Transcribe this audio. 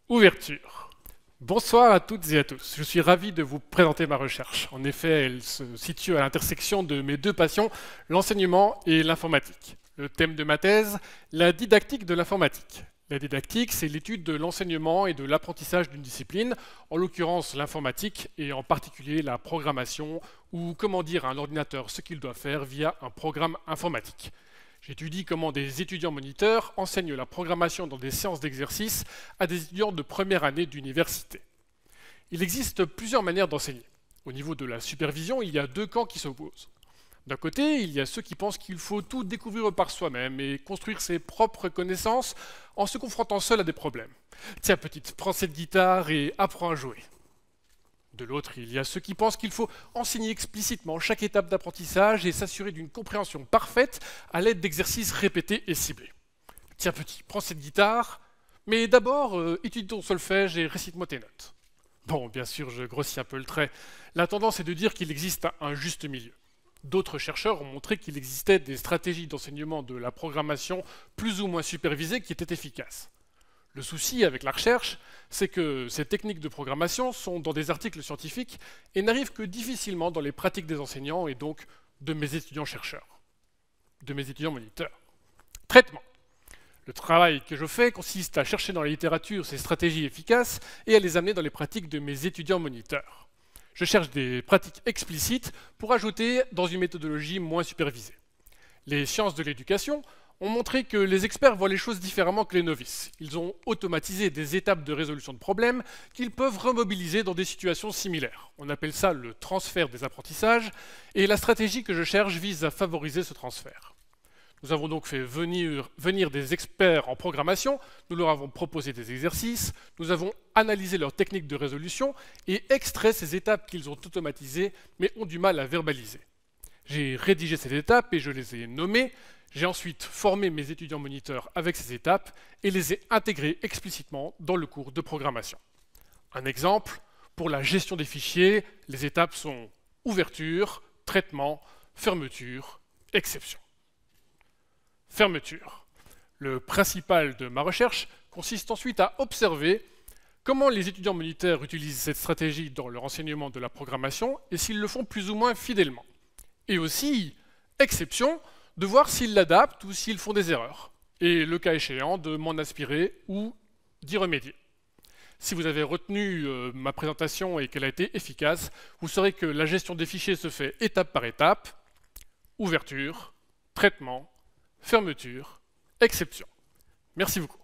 Ouverture. Bonsoir à toutes et à tous. Je suis ravi de vous présenter ma recherche. En effet, elle se situe à l'intersection de mes deux passions, l'enseignement et l'informatique. Le thème de ma thèse, la didactique de l'informatique. La didactique, c'est l'étude de l'enseignement et de l'apprentissage d'une discipline, en l'occurrence l'informatique et en particulier la programmation ou comment dire à un ordinateur ce qu'il doit faire via un programme informatique. J'étudie comment des étudiants moniteurs enseignent la programmation dans des séances d'exercice à des étudiants de première année d'université. Il existe plusieurs manières d'enseigner. Au niveau de la supervision, il y a deux camps qui s'opposent. D'un côté, il y a ceux qui pensent qu'il faut tout découvrir par soi-même et construire ses propres connaissances en se confrontant seul à des problèmes. Tiens petite, prends cette guitare et apprends à jouer. De l'autre, il y a ceux qui pensent qu'il faut enseigner explicitement chaque étape d'apprentissage et s'assurer d'une compréhension parfaite à l'aide d'exercices répétés et ciblés. Tiens petit, prends cette guitare, mais d'abord, étudie ton solfège et récite-moi tes notes. Bon, bien sûr, je grossis un peu le trait. La tendance est de dire qu'il existe un juste milieu. D'autres chercheurs ont montré qu'il existait des stratégies d'enseignement de la programmation plus ou moins supervisées qui étaient efficaces. Le souci avec la recherche, c'est que ces techniques de programmation sont dans des articles scientifiques et n'arrivent que difficilement dans les pratiques des enseignants et donc de mes étudiants chercheurs, de mes étudiants moniteurs. Traitement. Le travail que je fais consiste à chercher dans la littérature ces stratégies efficaces et à les amener dans les pratiques de mes étudiants moniteurs. Je cherche des pratiques explicites pour ajouter dans une méthodologie moins supervisée. Les sciences de l'éducation ont montré que les experts voient les choses différemment que les novices. Ils ont automatisé des étapes de résolution de problèmes qu'ils peuvent remobiliser dans des situations similaires. On appelle ça le transfert des apprentissages, et la stratégie que je cherche vise à favoriser ce transfert. Nous avons donc fait venir des experts en programmation, nous leur avons proposé des exercices, nous avons analysé leurs techniques de résolution et extrait ces étapes qu'ils ont automatisées mais ont du mal à verbaliser. J'ai rédigé ces étapes et je les ai nommées. J'ai ensuite formé mes étudiants moniteurs avec ces étapes et les ai intégrées explicitement dans le cours de programmation. Un exemple, pour la gestion des fichiers, les étapes sont ouverture, traitement, fermeture, exception. Fermeture. Le principal de ma recherche consiste ensuite à observer comment les étudiants moniteurs utilisent cette stratégie dans leur enseignement de la programmation et s'ils le font plus ou moins fidèlement. Et aussi, exception, de voir s'ils l'adaptent ou s'ils font des erreurs, et le cas échéant, de m'en inspirer ou d'y remédier. Si vous avez retenu ma présentation et qu'elle a été efficace, vous saurez que la gestion des fichiers se fait étape par étape, ouverture, traitement, fermeture, exception. Merci beaucoup.